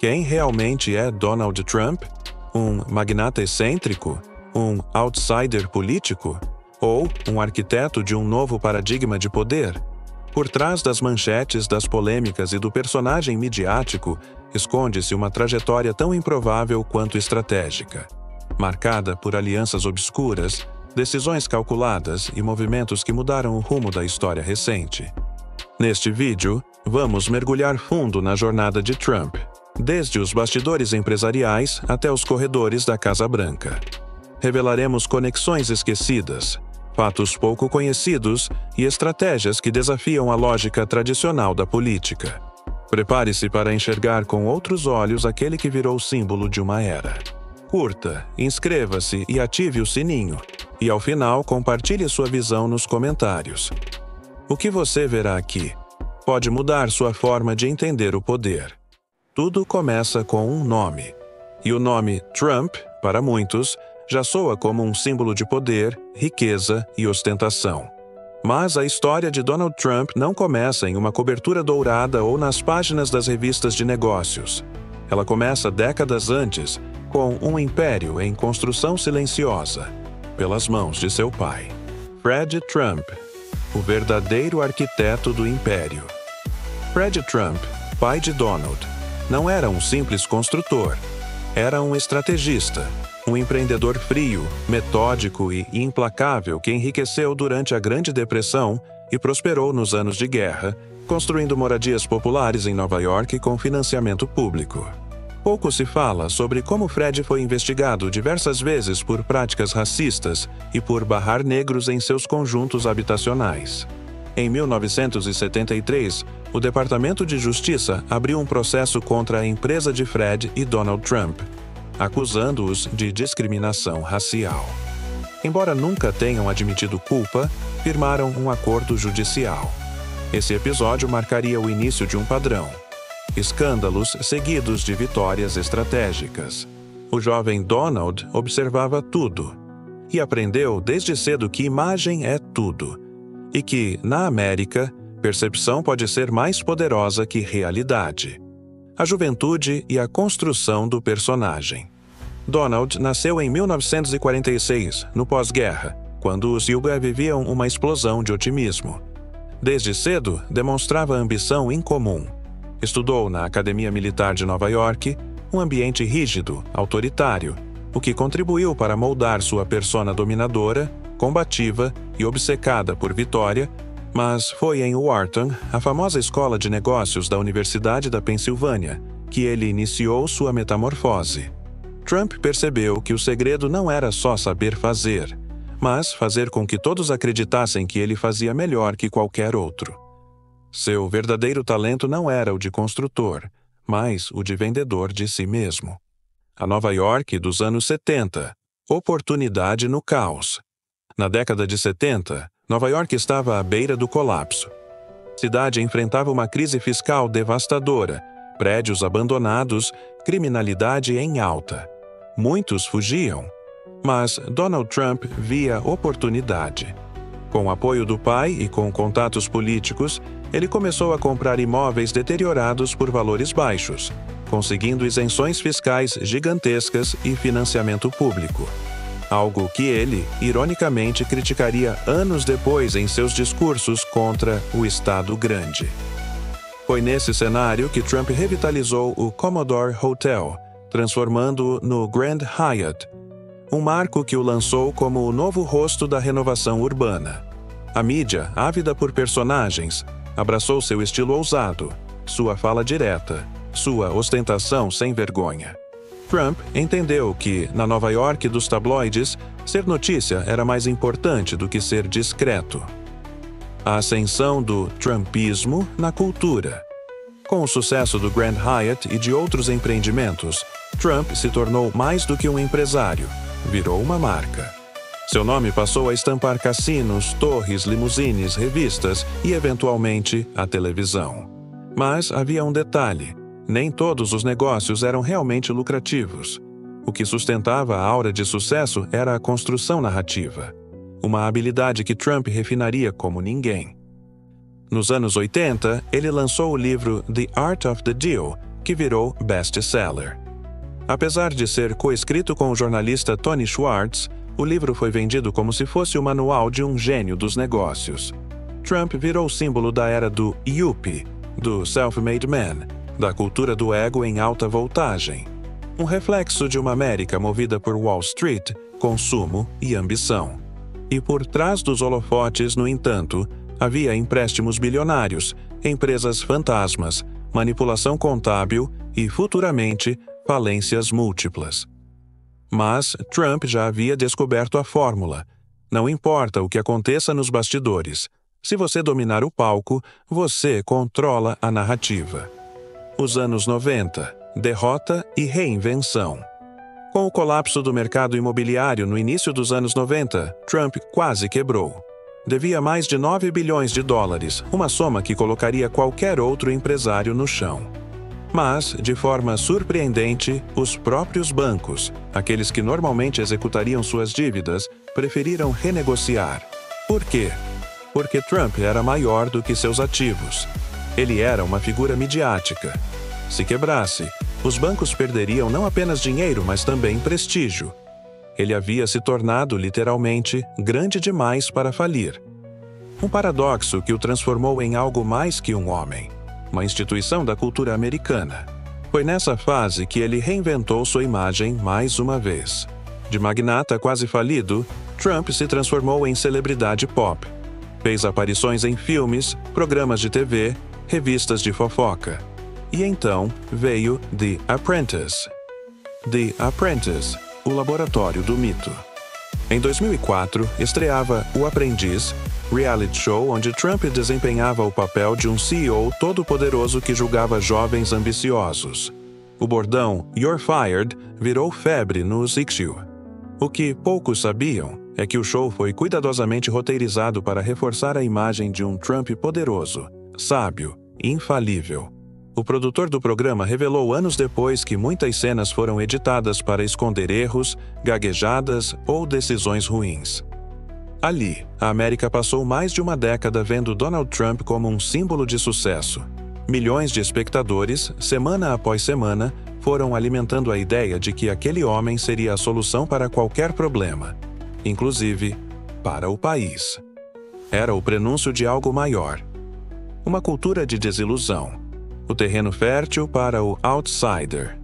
Quem realmente é Donald Trump? Um magnata excêntrico? Um outsider político? Ou um arquiteto de um novo paradigma de poder? Por trás das manchetes, das polêmicas e do personagem midiático, esconde-se uma trajetória tão improvável quanto estratégica, marcada por alianças obscuras, decisões calculadas e movimentos que mudaram o rumo da história recente. Neste vídeo, vamos mergulhar fundo na jornada de Trump, desde os bastidores empresariais até os corredores da Casa Branca. Revelaremos conexões esquecidas, fatos pouco conhecidos e estratégias que desafiam a lógica tradicional da política. Prepare-se para enxergar com outros olhos aquele que virou símbolo de uma era. Curta, inscreva-se e ative o sininho. E ao final, compartilhe sua visão nos comentários. O que você verá aqui pode mudar sua forma de entender o poder. Tudo começa com um nome. E o nome Trump, para muitos, já soa como um símbolo de poder, riqueza e ostentação. Mas a história de Donald Trump não começa em uma cobertura dourada ou nas páginas das revistas de negócios. Ela começa décadas antes, com um império em construção silenciosa, pelas mãos de seu pai. Fred Trump, o verdadeiro arquiteto do império. Fred Trump, pai de Donald, não era um simples construtor. Era um estrategista, um empreendedor frio, metódico e implacável que enriqueceu durante a Grande Depressão e prosperou nos anos de guerra, construindo moradias populares em Nova York com financiamento público. Pouco se fala sobre como Fred foi investigado diversas vezes por práticas racistas e por barrar negros em seus conjuntos habitacionais. Em 1973, o Departamento de Justiça abriu um processo contra a empresa de Fred e Donald Trump, acusando-os de discriminação racial. Embora nunca tenham admitido culpa, firmaram um acordo judicial. Esse episódio marcaria o início de um padrão: escândalos seguidos de vitórias estratégicas. O jovem Donald observava tudo e aprendeu desde cedo que imagem é tudo e que, na América, percepção pode ser mais poderosa que realidade. A juventude e a construção do personagem. Donald nasceu em 1946, no pós-guerra, quando os Yuga viviam uma explosão de otimismo. Desde cedo, demonstrava ambição incomum. Estudou na Academia Militar de Nova York, um ambiente rígido, autoritário, o que contribuiu para moldar sua persona dominadora, combativa e obcecada por vitória, mas foi em Wharton, a famosa escola de negócios da Universidade da Pensilvânia, que ele iniciou sua metamorfose. Trump percebeu que o segredo não era só saber fazer, mas fazer com que todos acreditassem que ele fazia melhor que qualquer outro. Seu verdadeiro talento não era o de construtor, mas o de vendedor de si mesmo. A Nova York dos anos 70. Oportunidade no caos. Na década de 70, Nova York estava à beira do colapso. A cidade enfrentava uma crise fiscal devastadora, prédios abandonados, criminalidade em alta. Muitos fugiam, mas Donald Trump via oportunidade. Com o apoio do pai e com contatos políticos, ele começou a comprar imóveis deteriorados por valores baixos, conseguindo isenções fiscais gigantescas e financiamento público. Algo que ele, ironicamente, criticaria anos depois em seus discursos contra o Estado Grande. Foi nesse cenário que Trump revitalizou o Commodore Hotel, transformando-o no Grand Hyatt, um marco que o lançou como o novo rosto da renovação urbana. A mídia, ávida por personagens, abraçou seu estilo ousado, sua fala direta, sua ostentação sem vergonha. Trump entendeu que, na Nova York dos tabloides, ser notícia era mais importante do que ser discreto. A ascensão do trumpismo na cultura. Com o sucesso do Grand Hyatt e de outros empreendimentos, Trump se tornou mais do que um empresário, virou uma marca. Seu nome passou a estampar cassinos, torres, limusines, revistas e, eventualmente, a televisão. Mas havia um detalhe: nem todos os negócios eram realmente lucrativos. O que sustentava a aura de sucesso era a construção narrativa, uma habilidade que Trump refinaria como ninguém. Nos anos 80, ele lançou o livro The Art of the Deal, que virou best-seller. Apesar de ser coescrito com o jornalista Tony Schwartz, o livro foi vendido como se fosse o manual de um gênio dos negócios. Trump virou símbolo da era do Yuppie, do self-made man, da cultura do ego em alta voltagem. Um reflexo de uma América movida por Wall Street, consumo e ambição. E por trás dos holofotes, no entanto, havia empréstimos bilionários, empresas fantasmas, manipulação contábil e, futuramente, falências múltiplas. Mas Trump já havia descoberto a fórmula. Não importa o que aconteça nos bastidores. Se você dominar o palco, você controla a narrativa. Os anos 90, derrota e reinvenção. Com o colapso do mercado imobiliário no início dos anos 90, Trump quase quebrou. Devia mais de 9 bilhões de dólares, uma soma que colocaria qualquer outro empresário no chão. Mas, de forma surpreendente, os próprios bancos, aqueles que normalmente executariam suas dívidas, preferiram renegociar. Por quê? Porque Trump era maior do que seus ativos. Ele era uma figura midiática. Se quebrasse, os bancos perderiam não apenas dinheiro, mas também prestígio. Ele havia se tornado, literalmente, grande demais para falir. Um paradoxo que o transformou em algo mais que um homem, uma instituição da cultura americana. Foi nessa fase que ele reinventou sua imagem mais uma vez. De magnata quase falido, Trump se transformou em celebridade pop. Fez aparições em filmes, programas de TV, revistas de fofoca. E então veio The Apprentice. The Apprentice, o laboratório do mito. Em 2004, estreava O Aprendiz, reality show onde Trump desempenhava o papel de um CEO todo-poderoso que julgava jovens ambiciosos. O bordão "You're fired" virou febre nos Ixu. O que poucos sabiam é que o show foi cuidadosamente roteirizado para reforçar a imagem de um Trump poderoso, sábio, infalível. O produtor do programa revelou anos depois que muitas cenas foram editadas para esconder erros, gaguejadas ou decisões ruins. Ali, a América passou mais de uma década vendo Donald Trump como um símbolo de sucesso. Milhões de espectadores, semana após semana, foram alimentando a ideia de que aquele homem seria a solução para qualquer problema, inclusive para o país. Era o prenúncio de algo maior. Uma cultura de desilusão. O terreno fértil para o outsider.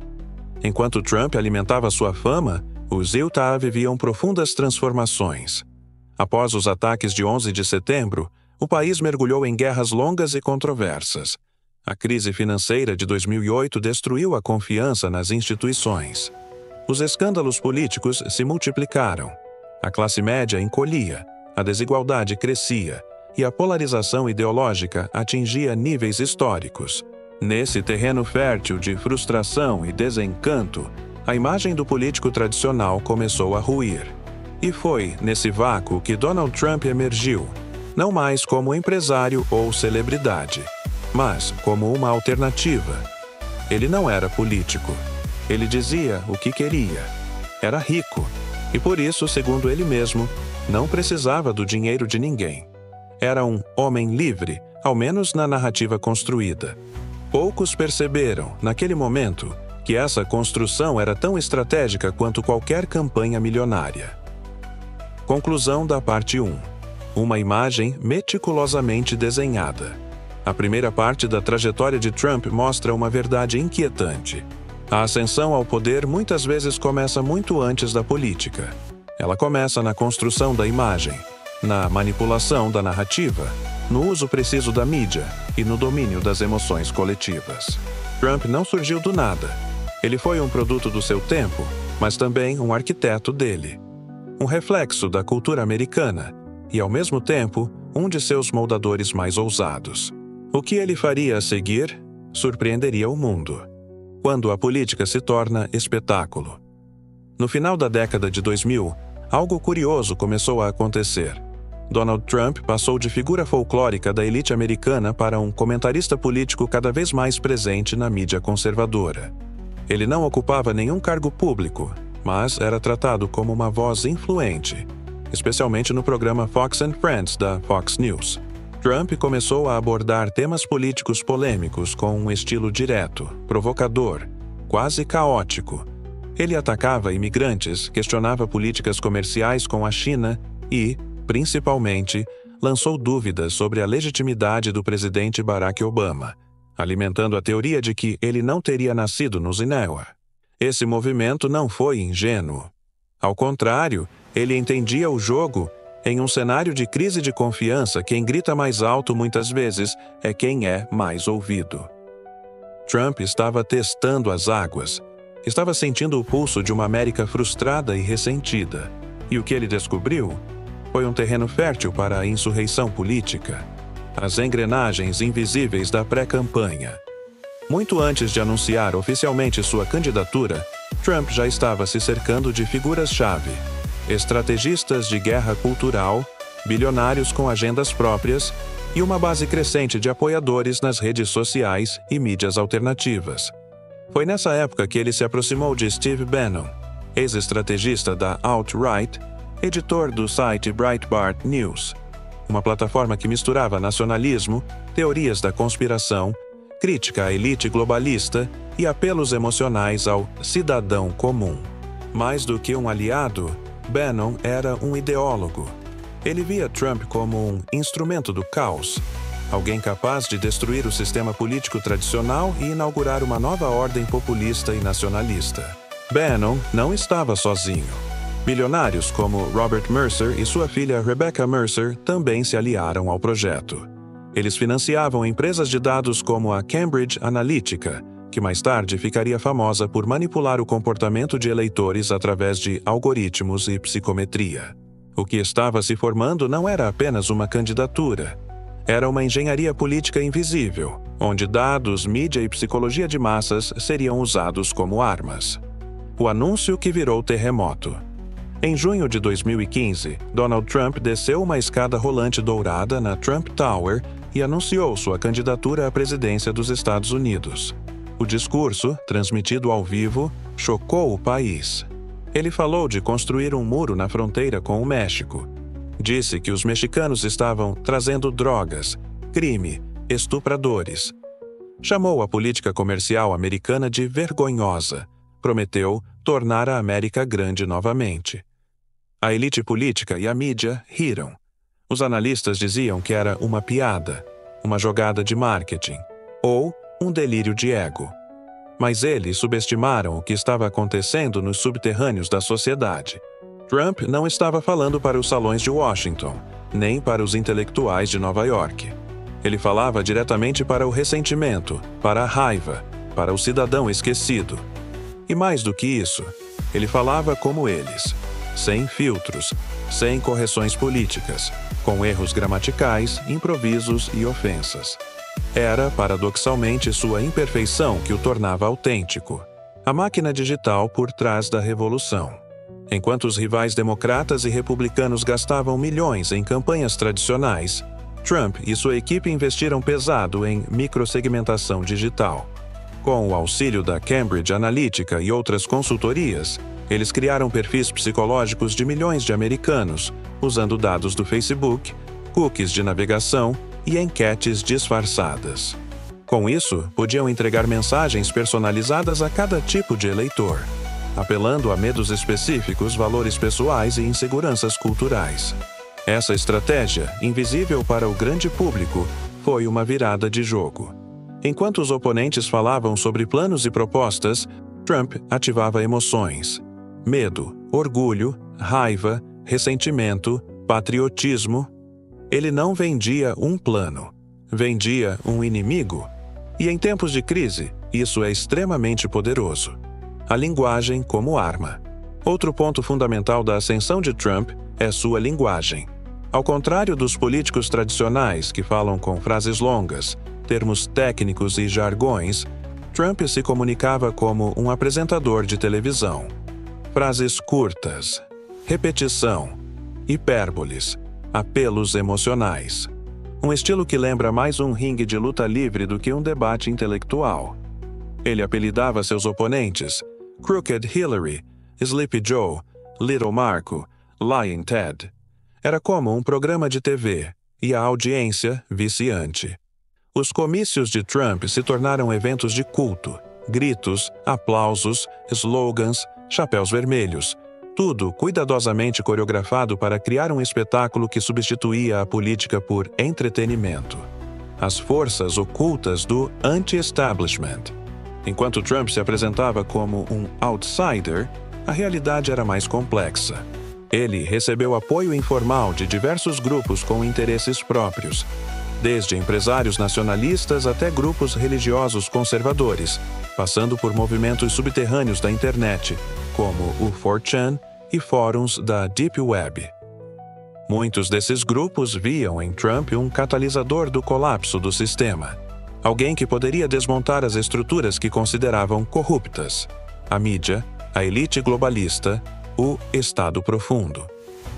Enquanto Trump alimentava sua fama, os Utah viviam profundas transformações. Após os ataques de 11 de setembro, o país mergulhou em guerras longas e controversas. A crise financeira de 2008 destruiu a confiança nas instituições. Os escândalos políticos se multiplicaram. A classe média encolhia, a desigualdade crescia e a polarização ideológica atingia níveis históricos. Nesse terreno fértil de frustração e desencanto, a imagem do político tradicional começou a ruir. E foi nesse vácuo que Donald Trump emergiu, não mais como empresário ou celebridade, mas como uma alternativa. Ele não era político. Ele dizia o que queria. Era rico. E por isso, segundo ele mesmo, não precisava do dinheiro de ninguém. Era um homem livre, ao menos na narrativa construída. Poucos perceberam, naquele momento, que essa construção era tão estratégica quanto qualquer campanha milionária. Conclusão da parte 1. Uma imagem meticulosamente desenhada. A primeira parte da trajetória de Trump mostra uma verdade inquietante. A ascensão ao poder muitas vezes começa muito antes da política. Ela começa na construção da imagem, na manipulação da narrativa, no uso preciso da mídia e no domínio das emoções coletivas. Trump não surgiu do nada. Ele foi um produto do seu tempo, mas também um arquiteto dele. Um reflexo da cultura americana e, ao mesmo tempo, um de seus moldadores mais ousados. O que ele faria a seguir surpreenderia o mundo. Quando a política se torna espetáculo. No final da década de 2000, algo curioso começou a acontecer. Donald Trump passou de figura folclórica da elite americana para um comentarista político cada vez mais presente na mídia conservadora. Ele não ocupava nenhum cargo público, mas era tratado como uma voz influente, especialmente no programa Fox and Friends da Fox News. Trump começou a abordar temas políticos polêmicos com um estilo direto, provocador, quase caótico. Ele atacava imigrantes, questionava políticas comerciais com a China e, principalmente, lançou dúvidas sobre a legitimidade do presidente Barack Obama, alimentando a teoria de que ele não teria nascido no Zinewa. Esse movimento não foi ingênuo. Ao contrário, ele entendia o jogo. Em um cenário de crise de confiança, quem grita mais alto muitas vezes é quem é mais ouvido. Trump estava testando as águas. Estava sentindo o pulso de uma América frustrada e ressentida. E o que ele descobriu foi um terreno fértil para a insurreição política. As engrenagens invisíveis da pré-campanha. Muito antes de anunciar oficialmente sua candidatura, Trump já estava se cercando de figuras-chave. Estrategistas de guerra cultural, bilionários com agendas próprias e uma base crescente de apoiadores nas redes sociais e mídias alternativas. Foi nessa época que ele se aproximou de Steve Bannon, ex-estrategista da alt-right, editor do site Breitbart News, uma plataforma que misturava nacionalismo, teorias da conspiração, crítica à elite globalista e apelos emocionais ao cidadão comum. Mais do que um aliado, Bannon era um ideólogo. Ele via Trump como um instrumento do caos, alguém capaz de destruir o sistema político tradicional e inaugurar uma nova ordem populista e nacionalista. Bannon não estava sozinho. Bilionários como Robert Mercer e sua filha Rebecca Mercer também se aliaram ao projeto. Eles financiavam empresas de dados como a Cambridge Analytica, que mais tarde ficaria famosa por manipular o comportamento de eleitores através de algoritmos e psicometria. O que estava se formando não era apenas uma candidatura. Era uma engenharia política invisível, onde dados, mídia e psicologia de massas seriam usados como armas. O anúncio que virou terremoto. Em junho de 2015, Donald Trump desceu uma escada rolante dourada na Trump Tower e anunciou sua candidatura à presidência dos Estados Unidos. O discurso, transmitido ao vivo, chocou o país. Ele falou de construir um muro na fronteira com o México. Disse que os mexicanos estavam trazendo drogas, crime, estupradores. Chamou a política comercial americana de vergonhosa. Prometeu tornar a América grande novamente. A elite política e a mídia riram. Os analistas diziam que era uma piada, uma jogada de marketing, ou um delírio de ego. Mas eles subestimaram o que estava acontecendo nos subterrâneos da sociedade. Trump não estava falando para os salões de Washington, nem para os intelectuais de Nova York. Ele falava diretamente para o ressentimento, para a raiva, para o cidadão esquecido. E mais do que isso, ele falava como eles, sem filtros, sem correções políticas, com erros gramaticais, improvisos e ofensas. Era, paradoxalmente, sua imperfeição que o tornava autêntico, a máquina digital por trás da revolução. Enquanto os rivais democratas e republicanos gastavam milhões em campanhas tradicionais, Trump e sua equipe investiram pesado em microsegmentação digital. Com o auxílio da Cambridge Analytica e outras consultorias, eles criaram perfis psicológicos de milhões de americanos, usando dados do Facebook, cookies de navegação e enquetes disfarçadas. Com isso, podiam entregar mensagens personalizadas a cada tipo de eleitor, apelando a medos específicos, valores pessoais e inseguranças culturais. Essa estratégia, invisível para o grande público, foi uma virada de jogo. Enquanto os oponentes falavam sobre planos e propostas, Trump ativava emoções: medo, orgulho, raiva, ressentimento, patriotismo. Ele não vendia um plano, vendia um inimigo. E em tempos de crise, isso é extremamente poderoso. A linguagem como arma. Outro ponto fundamental da ascensão de Trump é sua linguagem. Ao contrário dos políticos tradicionais que falam com frases longas, termos técnicos e jargões, Trump se comunicava como um apresentador de televisão. Frases curtas, repetição, hipérboles, apelos emocionais. Um estilo que lembra mais um ringue de luta livre do que um debate intelectual. Ele apelidava seus oponentes Crooked Hillary, Sleepy Joe, Little Marco, Lying Ted. Era como um programa de TV, e a audiência viciante. Os comícios de Trump se tornaram eventos de culto, gritos, aplausos, slogans, chapéus vermelhos, tudo cuidadosamente coreografado para criar um espetáculo que substituía a política por entretenimento. As forças ocultas do anti-establishment. Enquanto Trump se apresentava como um outsider, a realidade era mais complexa. Ele recebeu apoio informal de diversos grupos com interesses próprios, desde empresários nacionalistas até grupos religiosos conservadores, passando por movimentos subterrâneos da internet, como o 4chan e fóruns da Deep Web. Muitos desses grupos viam em Trump um catalisador do colapso do sistema, alguém que poderia desmontar as estruturas que consideravam corruptas, a mídia, a elite globalista, o Estado profundo.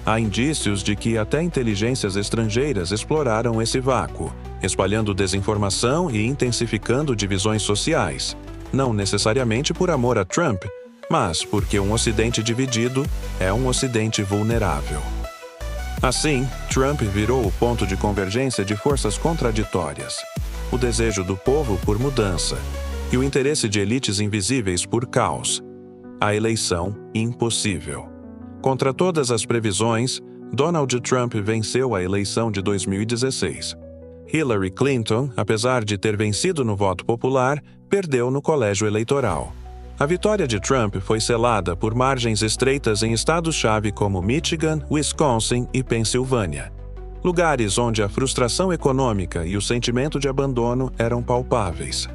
Há indícios de que até inteligências estrangeiras exploraram esse vácuo, espalhando desinformação e intensificando divisões sociais, não necessariamente por amor a Trump, mas porque um Ocidente dividido é um Ocidente vulnerável. Assim, Trump virou o ponto de convergência de forças contraditórias: o desejo do povo por mudança e o interesse de elites invisíveis por caos. A eleição impossível. Contra todas as previsões, Donald Trump venceu a eleição de 2016. Hillary Clinton, apesar de ter vencido no voto popular, perdeu no colégio eleitoral. A vitória de Trump foi selada por margens estreitas em estados-chave como Michigan, Wisconsin e Pensilvânia. Lugares onde a frustração econômica e o sentimento de abandono eram palpáveis.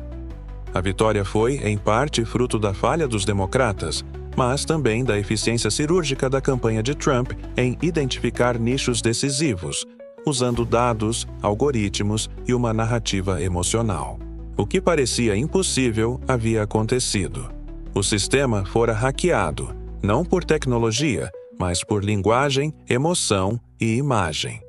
A vitória foi, em parte, fruto da falha dos democratas, mas também da eficiência cirúrgica da campanha de Trump em identificar nichos decisivos, usando dados, algoritmos e uma narrativa emocional. O que parecia impossível havia acontecido. O sistema fora hackeado, não por tecnologia, mas por linguagem, emoção e imagem.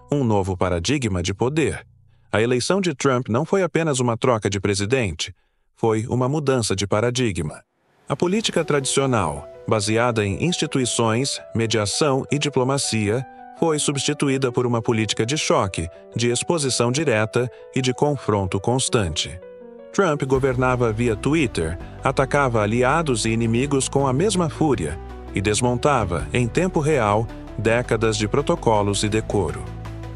Um novo paradigma de poder. A eleição de Trump não foi apenas uma troca de presidente, foi uma mudança de paradigma. A política tradicional, baseada em instituições, mediação e diplomacia, foi substituída por uma política de choque, de exposição direta e de confronto constante. Trump governava via Twitter, atacava aliados e inimigos com a mesma fúria e desmontava, em tempo real, décadas de protocolos e decoro.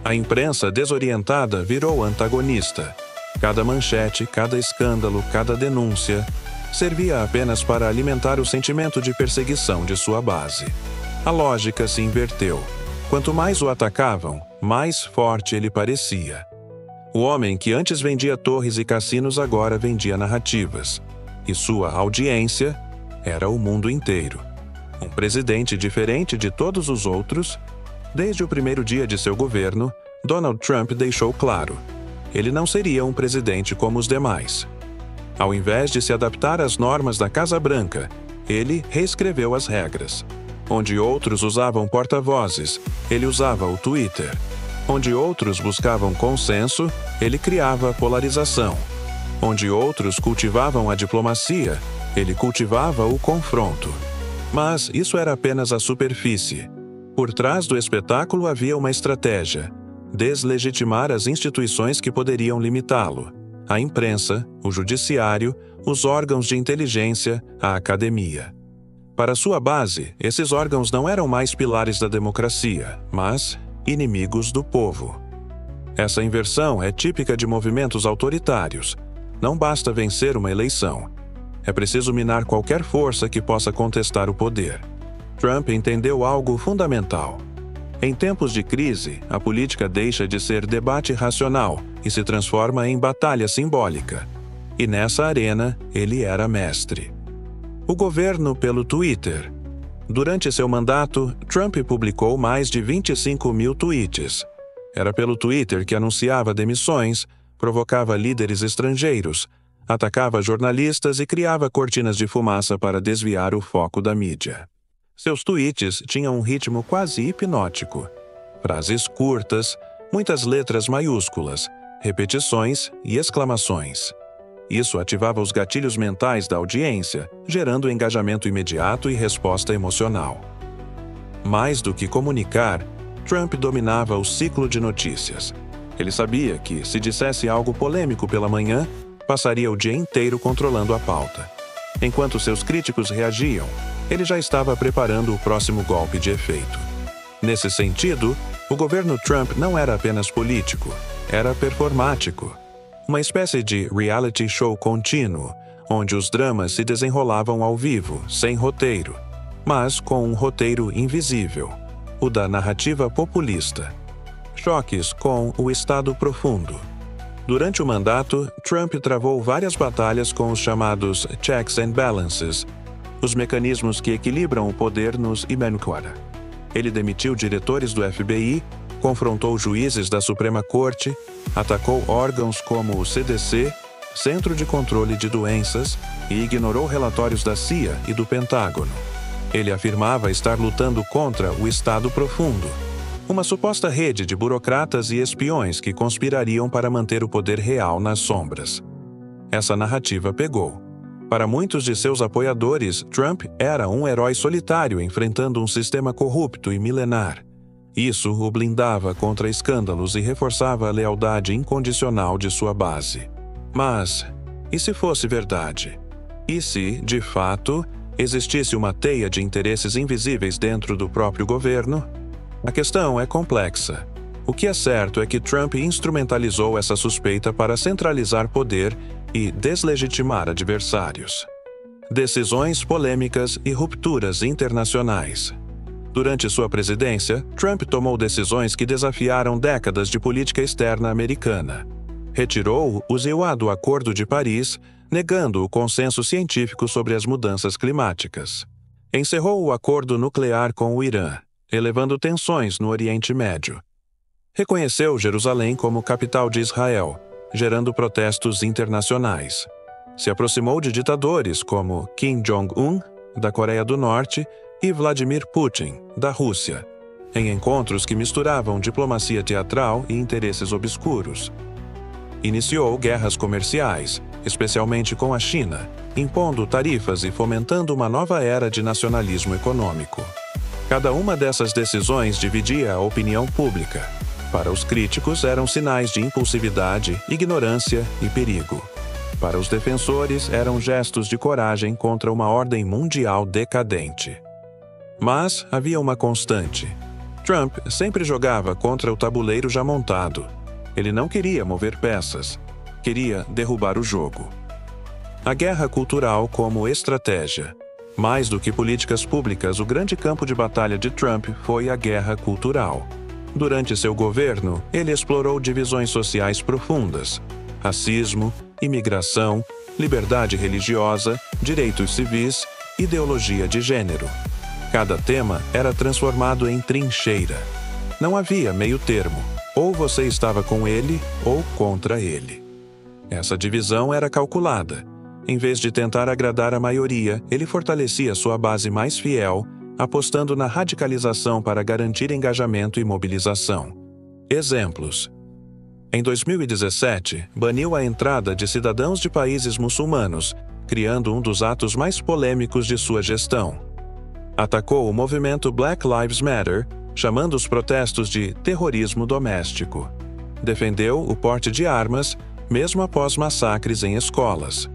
A imprensa desorientada virou antagonista. Cada manchete, cada escândalo, cada denúncia servia apenas para alimentar o sentimento de perseguição de sua base. A lógica se inverteu. Quanto mais o atacavam, mais forte ele parecia. O homem que antes vendia torres e cassinos agora vendia narrativas. E sua audiência era o mundo inteiro. Um presidente diferente de todos os outros. Desde o primeiro dia de seu governo, Donald Trump deixou claro: ele não seria um presidente como os demais. Ao invés de se adaptar às normas da Casa Branca, ele reescreveu as regras. Onde outros usavam porta-vozes, ele usava o Twitter. Onde outros buscavam consenso, ele criava polarização. Onde outros cultivavam a diplomacia, ele cultivava o confronto. Mas isso era apenas a superfície. Por trás do espetáculo havia uma estratégia: deslegitimar as instituições que poderiam limitá-lo: a imprensa, o judiciário, os órgãos de inteligência, a academia. Para sua base, esses órgãos não eram mais pilares da democracia, mas inimigos do povo. Essa inversão é típica de movimentos autoritários. Não basta vencer uma eleição. É preciso minar qualquer força que possa contestar o poder. Trump entendeu algo fundamental. Em tempos de crise, a política deixa de ser debate racional e se transforma em batalha simbólica. E nessa arena, ele era mestre. O governo pelo Twitter. Durante seu mandato, Trump publicou mais de 25 mil tweets. Era pelo Twitter que anunciava demissões, provocava líderes estrangeiros, atacava jornalistas e criava cortinas de fumaça para desviar o foco da mídia. Seus tweets tinham um ritmo quase hipnótico. Frases curtas, muitas letras maiúsculas, repetições e exclamações. Isso ativava os gatilhos mentais da audiência, gerando engajamento imediato e resposta emocional. Mais do que comunicar, Trump dominava o ciclo de notícias. Ele sabia que, se dissesse algo polêmico pela manhã, passaria o dia inteiro controlando a pauta. Enquanto seus críticos reagiam, ele já estava preparando o próximo golpe de efeito. Nesse sentido, o governo Trump não era apenas político, era performático. Uma espécie de reality show contínuo, onde os dramas se desenrolavam ao vivo, sem roteiro, mas com um roteiro invisível, o da narrativa populista. Choques com o Estado profundo. Durante o mandato, Trump travou várias batalhas com os chamados checks and balances, os mecanismos que equilibram o poder nos Imenquara. Ele demitiu diretores do FBI, confrontou juízes da Suprema Corte, atacou órgãos como o CDC, Centro de Controle de Doenças, e ignorou relatórios da CIA e do Pentágono. Ele afirmava estar lutando contra o Estado profundo, uma suposta rede de burocratas e espiões que conspirariam para manter o poder real nas sombras. Essa narrativa pegou. Para muitos de seus apoiadores, Trump era um herói solitário enfrentando um sistema corrupto e milenar. Isso o blindava contra escândalos e reforçava a lealdade incondicional de sua base. Mas, e se fosse verdade? E se, de fato, existisse uma teia de interesses invisíveis dentro do próprio governo? A questão é complexa. O que é certo é que Trump instrumentalizou essa suspeita para centralizar poder e deslegitimar adversários. Decisões polêmicas e rupturas internacionais. Durante sua presidência, Trump tomou decisões que desafiaram décadas de política externa americana. Retirou o zoado Acordo de Paris, negando o consenso científico sobre as mudanças climáticas. Encerrou o acordo nuclear com o Irã, elevando tensões no Oriente Médio. Reconheceu Jerusalém como capital de Israel, gerando protestos internacionais. Se aproximou de ditadores como Kim Jong-un, da Coreia do Norte, e Vladimir Putin, da Rússia, em encontros que misturavam diplomacia teatral e interesses obscuros. Iniciou guerras comerciais, especialmente com a China, impondo tarifas e fomentando uma nova era de nacionalismo econômico. Cada uma dessas decisões dividia a opinião pública. Para os críticos, eram sinais de impulsividade, ignorância e perigo. Para os defensores, eram gestos de coragem contra uma ordem mundial decadente. Mas havia uma constante. Trump sempre jogava contra o tabuleiro já montado. Ele não queria mover peças, queria derrubar o jogo. A guerra cultural como estratégia. Mais do que políticas públicas, o grande campo de batalha de Trump foi a guerra cultural. Durante seu governo, ele explorou divisões sociais profundas: racismo, imigração, liberdade religiosa, direitos civis, ideologia de gênero. Cada tema era transformado em trincheira. Não havia meio termo. Ou você estava com ele ou contra ele. Essa divisão era calculada. Em vez de tentar agradar a maioria, ele fortalecia sua base mais fiel, apostando na radicalização para garantir engajamento e mobilização. Exemplos. Em 2017, baniu a entrada de cidadãos de países muçulmanos, criando um dos atos mais polêmicos de sua gestão. Atacou o movimento Black Lives Matter, chamando os protestos de terrorismo doméstico. Defendeu o porte de armas, mesmo após massacres em escolas.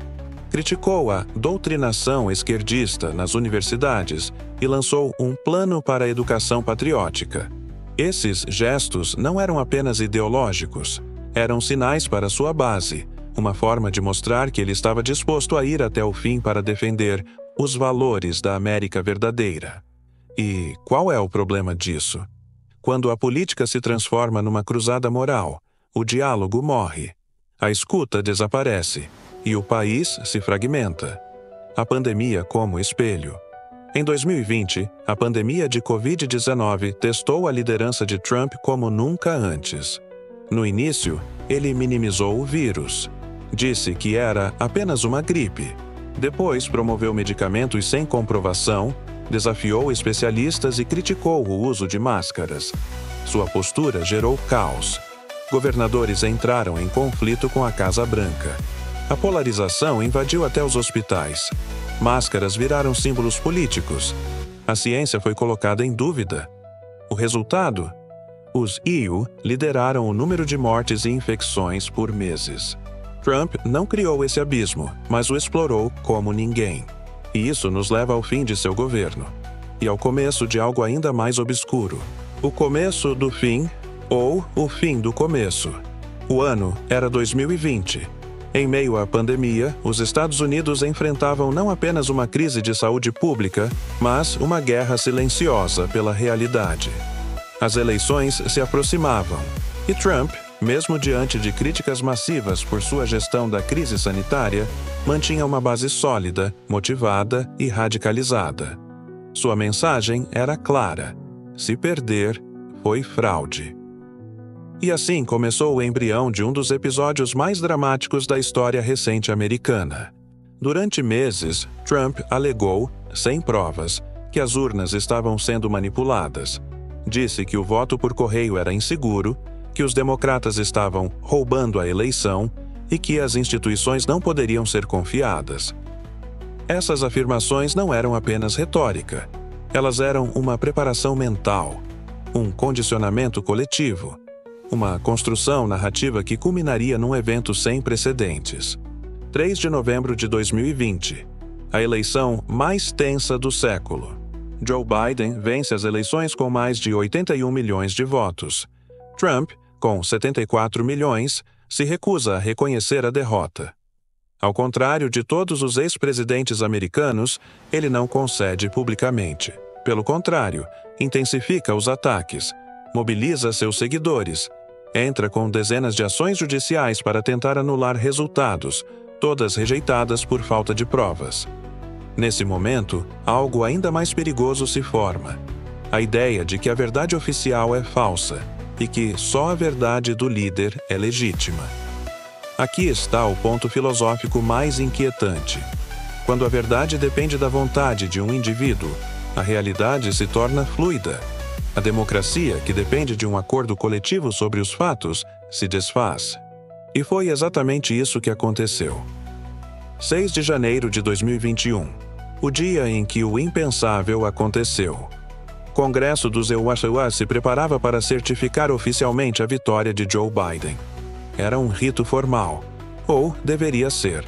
Criticou a doutrinação esquerdista nas universidades e lançou um plano para a educação patriótica. Esses gestos não eram apenas ideológicos, eram sinais para sua base, uma forma de mostrar que ele estava disposto a ir até o fim para defender os valores da América verdadeira. E qual é o problema disso? Quando a política se transforma numa cruzada moral, o diálogo morre, a escuta desaparece e o país se fragmenta. A pandemia como espelho. Em 2020, a pandemia de Covid-19 testou a liderança de Trump como nunca antes. No início, ele minimizou o vírus. Disse que era apenas uma gripe. Depois, promoveu medicamentos sem comprovação, desafiou especialistas e criticou o uso de máscaras. Sua postura gerou caos. Governadores entraram em conflito com a Casa Branca. A polarização invadiu até os hospitais. Máscaras viraram símbolos políticos. A ciência foi colocada em dúvida. O resultado? Os EU lideraram o número de mortes e infecções por meses. Trump não criou esse abismo, mas o explorou como ninguém. E isso nos leva ao fim de seu governo. E ao começo de algo ainda mais obscuro. O começo do fim, ou o fim do começo. O ano era 2020. Em meio à pandemia, os Estados Unidos enfrentavam não apenas uma crise de saúde pública, mas uma guerra silenciosa pela realidade. As eleições se aproximavam, e Trump, mesmo diante de críticas massivas por sua gestão da crise sanitária, mantinha uma base sólida, motivada e radicalizada. Sua mensagem era clara: se perder, foi fraude. E assim começou o embrião de um dos episódios mais dramáticos da história recente americana. Durante meses, Trump alegou, sem provas, que as urnas estavam sendo manipuladas. Disse que o voto por correio era inseguro, que os democratas estavam roubando a eleição e que as instituições não poderiam ser confiadas. Essas afirmações não eram apenas retórica. Elas eram uma preparação mental, um condicionamento coletivo, uma construção narrativa que culminaria num evento sem precedentes. 3 de novembro de 2020, a eleição mais tensa do século. Joe Biden vence as eleições com mais de 81 milhões de votos. Trump, com 74 milhões, se recusa a reconhecer a derrota. Ao contrário de todos os ex-presidentes americanos, ele não concede publicamente. Pelo contrário, intensifica os ataques, mobiliza seus seguidores, entra com dezenas de ações judiciais para tentar anular resultados, todas rejeitadas por falta de provas. Nesse momento, algo ainda mais perigoso se forma: a ideia de que a verdade oficial é falsa e que só a verdade do líder é legítima. Aqui está o ponto filosófico mais inquietante. Quando a verdade depende da vontade de um indivíduo, a realidade se torna fluida. A democracia, que depende de um acordo coletivo sobre os fatos, se desfaz. E foi exatamente isso que aconteceu. 6 de janeiro de 2021, o dia em que o impensável aconteceu. O Congresso dos Iowa se preparava para certificar oficialmente a vitória de Joe Biden. Era um rito formal, ou deveria ser.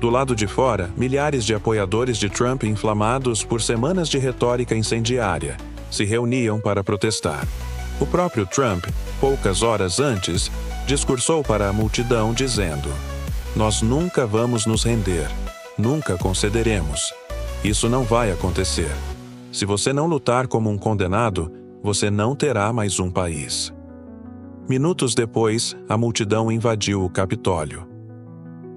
Do lado de fora, milhares de apoiadores de Trump, inflamados por semanas de retórica incendiária, se reuniam para protestar. O próprio Trump, poucas horas antes, discursou para a multidão dizendo: "Nós nunca vamos nos render, nunca concederemos. Isso não vai acontecer. Se você não lutar como um condenado, você não terá mais um país." Minutos depois, a multidão invadiu o Capitólio.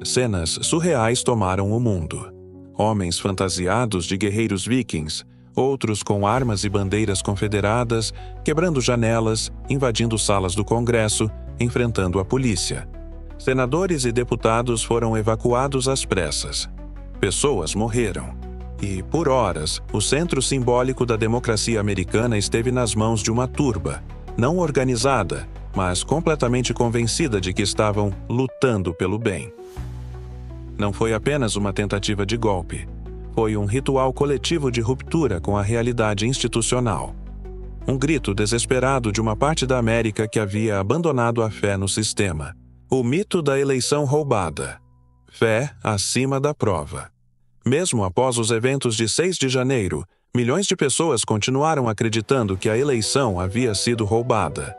Cenas surreais tomaram o mundo. Homens fantasiados de guerreiros vikings, outros com armas e bandeiras confederadas, quebrando janelas, invadindo salas do Congresso, enfrentando a polícia. Senadores e deputados foram evacuados às pressas. Pessoas morreram. E, por horas, o centro simbólico da democracia americana esteve nas mãos de uma turba, não organizada, mas completamente convencida de que estavam lutando pelo bem. Não foi apenas uma tentativa de golpe. Foi um ritual coletivo de ruptura com a realidade institucional. Um grito desesperado de uma parte da América que havia abandonado a fé no sistema. O mito da eleição roubada. Fé acima da prova. Mesmo após os eventos de 6 de janeiro, milhões de pessoas continuaram acreditando que a eleição havia sido roubada.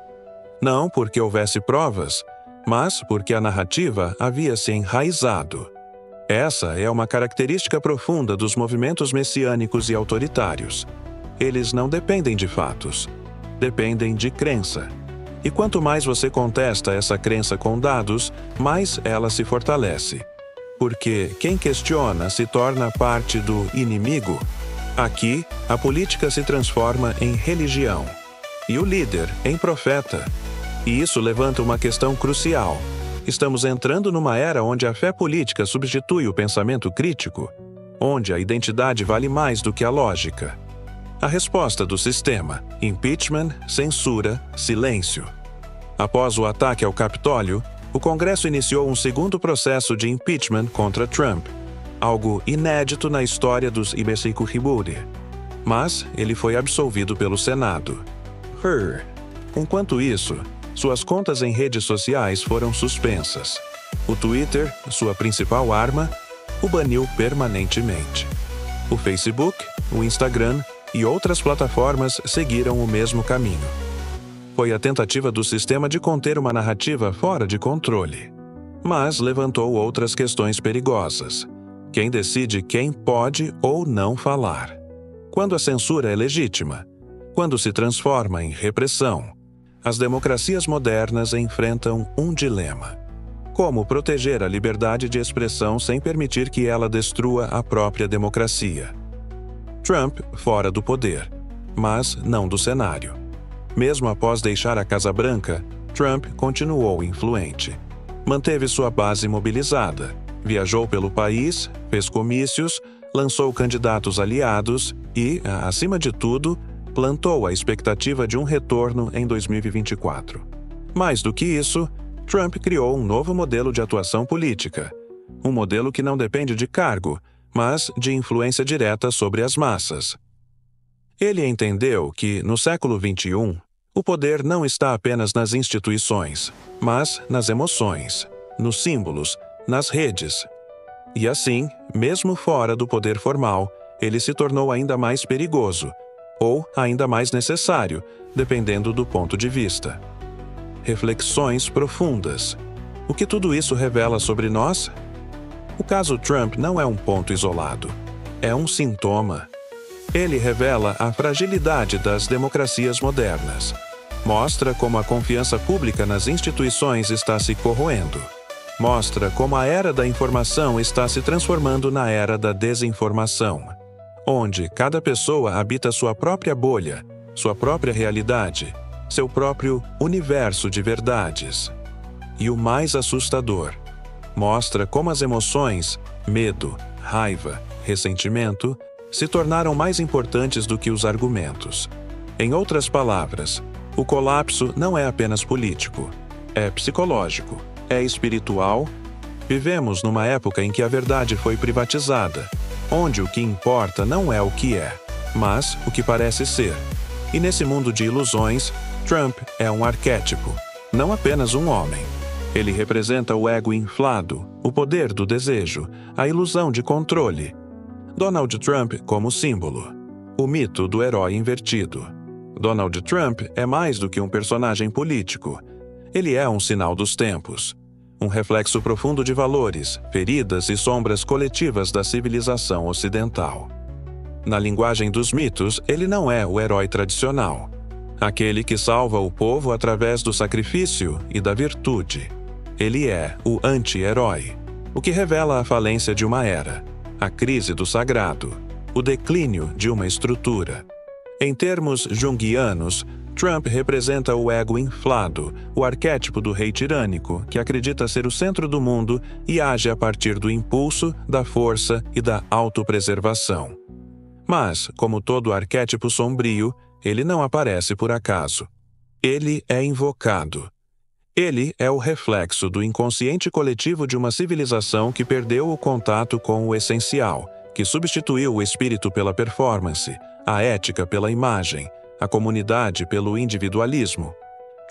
Não porque houvesse provas, mas porque a narrativa havia se enraizado. Essa é uma característica profunda dos movimentos messiânicos e autoritários. Eles não dependem de fatos, dependem de crença. E quanto mais você contesta essa crença com dados, mais ela se fortalece. Porque quem questiona se torna parte do inimigo. Aqui, a política se transforma em religião, e o líder em profeta. E isso levanta uma questão crucial. Estamos entrando numa era onde a fé política substitui o pensamento crítico, onde a identidade vale mais do que a lógica. A resposta do sistema: impeachment, censura, silêncio. Após o ataque ao Capitólio, o Congresso iniciou um segundo processo de impeachment contra Trump, algo inédito na história dos impeachment. Mas ele foi absolvido pelo Senado. Enquanto isso, suas contas em redes sociais foram suspensas. O Twitter, sua principal arma, o baniu permanentemente. O Facebook, o Instagram e outras plataformas seguiram o mesmo caminho. Foi a tentativa do sistema de conter uma narrativa fora de controle. Mas levantou outras questões perigosas. Quem decide quem pode ou não falar? Quando a censura é legítima? Quando se transforma em repressão? As democracias modernas enfrentam um dilema: como proteger a liberdade de expressão sem permitir que ela destrua a própria democracia? Trump fora do poder, mas não do cenário. Mesmo após deixar a Casa Branca, Trump continuou influente. Manteve sua base mobilizada, viajou pelo país, fez comícios, lançou candidatos aliados e, acima de tudo, plantou a expectativa de um retorno em 2024. Mais do que isso, Trump criou um novo modelo de atuação política. Um modelo que não depende de cargo, mas de influência direta sobre as massas. Ele entendeu que, no século XXI, o poder não está apenas nas instituições, mas nas emoções, nos símbolos, nas redes. E assim, mesmo fora do poder formal, ele se tornou ainda mais perigoso, ou ainda mais necessário, dependendo do ponto de vista. Reflexões profundas. O que tudo isso revela sobre nós? O caso Trump não é um ponto isolado. É um sintoma. Ele revela a fragilidade das democracias modernas. Mostra como a confiança pública nas instituições está se corroendo. Mostra como a era da informação está se transformando na era da desinformação, onde cada pessoa habita sua própria bolha, sua própria realidade, seu próprio universo de verdades. E o mais assustador, mostra como as emoções, medo, raiva, ressentimento, se tornaram mais importantes do que os argumentos. Em outras palavras, o colapso não é apenas político, é psicológico, é espiritual. Vivemos numa época em que a verdade foi privatizada, onde o que importa não é o que é, mas o que parece ser. E nesse mundo de ilusões, Trump é um arquétipo, não apenas um homem. Ele representa o ego inflado, o poder do desejo, a ilusão de controle. Donald Trump como símbolo, o mito do herói invertido. Donald Trump é mais do que um personagem político. Ele é um sinal dos tempos, um reflexo profundo de valores, feridas e sombras coletivas da civilização ocidental. Na linguagem dos mitos, ele não é o herói tradicional, aquele que salva o povo através do sacrifício e da virtude. Ele é o anti-herói, o que revela a falência de uma era, a crise do sagrado, o declínio de uma estrutura. Em termos junguianos, Trump representa o ego inflado, o arquétipo do rei tirânico, que acredita ser o centro do mundo e age a partir do impulso, da força e da autopreservação. Mas, como todo arquétipo sombrio, ele não aparece por acaso. Ele é invocado. Ele é o reflexo do inconsciente coletivo de uma civilização que perdeu o contato com o essencial, que substituiu o espírito pela performance, a ética pela imagem, a comunidade pelo individualismo.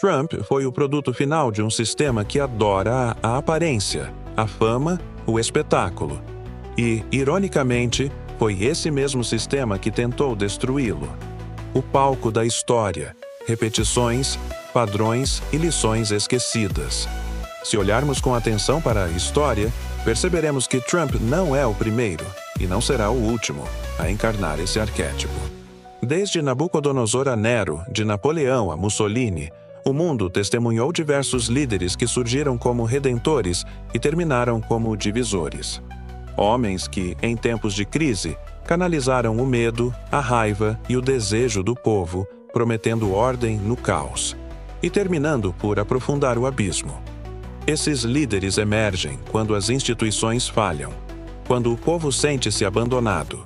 Trump foi o produto final de um sistema que adora a aparência, a fama, o espetáculo. E, ironicamente, foi esse mesmo sistema que tentou destruí-lo. O palco da história, repetições, padrões e lições esquecidas. Se olharmos com atenção para a história, perceberemos que Trump não é o primeiro, e não será o último, a encarnar esse arquétipo. Desde Nabucodonosor a Nero, de Napoleão a Mussolini, o mundo testemunhou diversos líderes que surgiram como redentores e terminaram como divisores. Homens que, em tempos de crise, canalizaram o medo, a raiva e o desejo do povo, prometendo ordem no caos, e terminando por aprofundar o abismo. Esses líderes emergem quando as instituições falham, quando o povo sente-se abandonado,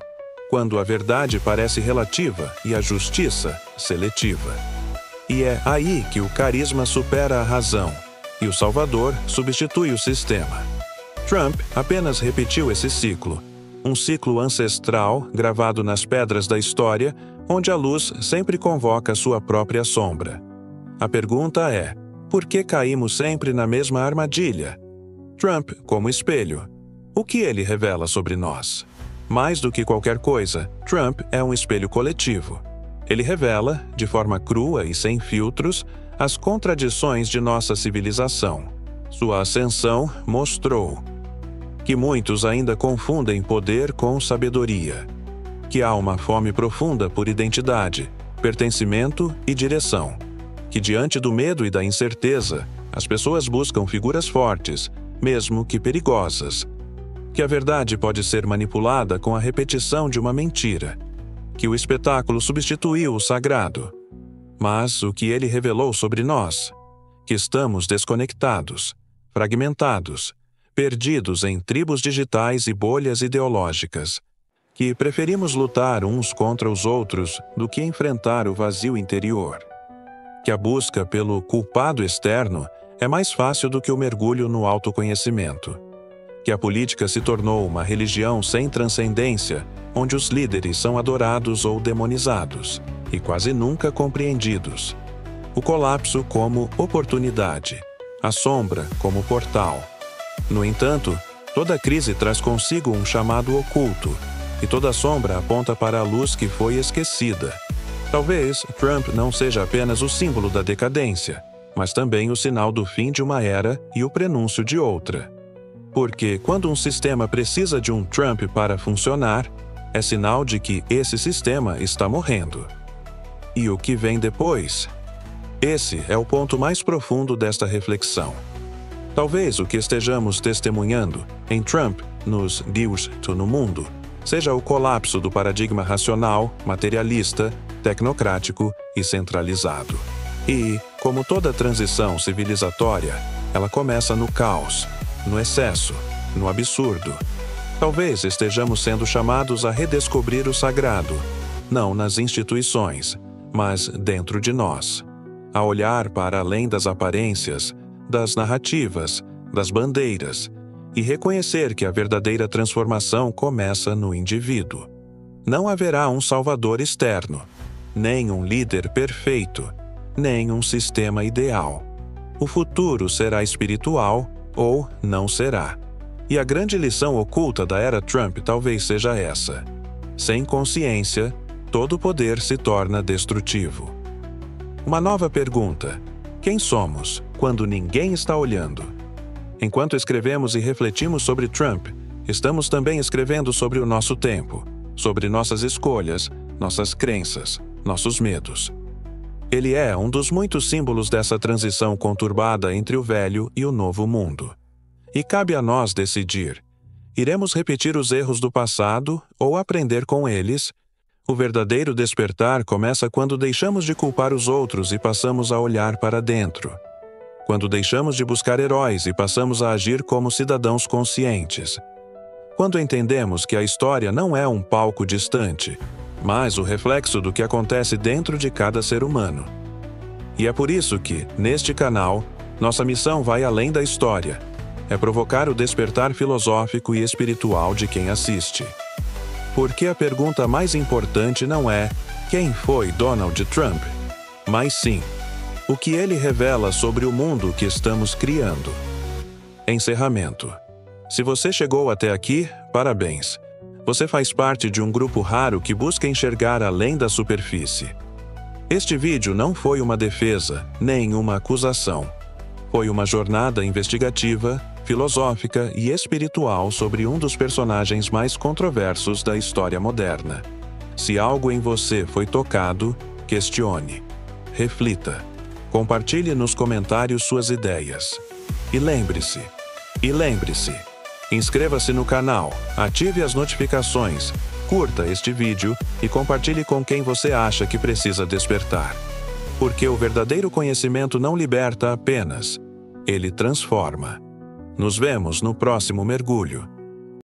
quando a verdade parece relativa e a justiça seletiva. E é aí que o carisma supera a razão e o Salvador substitui o sistema. Trump apenas repetiu esse ciclo, um ciclo ancestral gravado nas pedras da história, onde a luz sempre convoca sua própria sombra. A pergunta é: por que caímos sempre na mesma armadilha? Trump como espelho. O que ele revela sobre nós? Mais do que qualquer coisa, Trump é um espelho coletivo. Ele revela, de forma crua e sem filtros, as contradições de nossa civilização. Sua ascensão mostrou que muitos ainda confundem poder com sabedoria, que há uma fome profunda por identidade, pertencimento e direção, que diante do medo e da incerteza, as pessoas buscam figuras fortes, mesmo que perigosas, que a verdade pode ser manipulada com a repetição de uma mentira, que o espetáculo substituiu o sagrado. Mas o que ele revelou sobre nós? Que estamos desconectados, fragmentados, perdidos em tribos digitais e bolhas ideológicas, que preferimos lutar uns contra os outros do que enfrentar o vazio interior, que a busca pelo culpado externo é mais fácil do que o mergulho no autoconhecimento, que a política se tornou uma religião sem transcendência, onde os líderes são adorados ou demonizados, e quase nunca compreendidos. O colapso como oportunidade, a sombra como portal. No entanto, toda crise traz consigo um chamado oculto, e toda sombra aponta para a luz que foi esquecida. Talvez Trump não seja apenas o símbolo da decadência, mas também o sinal do fim de uma era e o prenúncio de outra. Porque quando um sistema precisa de um Trump para funcionar, é sinal de que esse sistema está morrendo. E o que vem depois? Esse é o ponto mais profundo desta reflexão. Talvez o que estejamos testemunhando em Trump nos News no mundo seja o colapso do paradigma racional, materialista, tecnocrático e centralizado. E, como toda transição civilizatória, ela começa no caos, no excesso, no absurdo. Talvez estejamos sendo chamados a redescobrir o sagrado, não nas instituições, mas dentro de nós. A olhar para além das aparências, das narrativas, das bandeiras, e reconhecer que a verdadeira transformação começa no indivíduo. Não haverá um salvador externo, nem um líder perfeito, nem um sistema ideal. O futuro será espiritual ou não será. E a grande lição oculta da era Trump talvez seja essa: sem consciência, todo poder se torna destrutivo. Uma nova pergunta: quem somos quando ninguém está olhando? Enquanto escrevemos e refletimos sobre Trump, estamos também escrevendo sobre o nosso tempo, sobre nossas escolhas, nossas crenças, nossos medos. Ele é um dos muitos símbolos dessa transição conturbada entre o velho e o novo mundo. E cabe a nós decidir: iremos repetir os erros do passado ou aprender com eles? O verdadeiro despertar começa quando deixamos de culpar os outros e passamos a olhar para dentro. Quando deixamos de buscar heróis e passamos a agir como cidadãos conscientes. Quando entendemos que a história não é um palco distante, mas o reflexo do que acontece dentro de cada ser humano. E é por isso que, neste canal, nossa missão vai além da história. É provocar o despertar filosófico e espiritual de quem assiste. Porque a pergunta mais importante não é quem foi Donald Trump, mas sim, o que ele revela sobre o mundo que estamos criando. Encerramento. Se você chegou até aqui, parabéns. Você faz parte de um grupo raro que busca enxergar além da superfície. Este vídeo não foi uma defesa, nem uma acusação. Foi uma jornada investigativa, filosófica e espiritual sobre um dos personagens mais controversos da história moderna. Se algo em você foi tocado, questione. Reflita. Compartilhe nos comentários suas ideias. E lembre-se, inscreva-se no canal, ative as notificações, curta este vídeo e compartilhe com quem você acha que precisa despertar. Porque o verdadeiro conhecimento não liberta apenas, ele transforma. Nos vemos no próximo mergulho.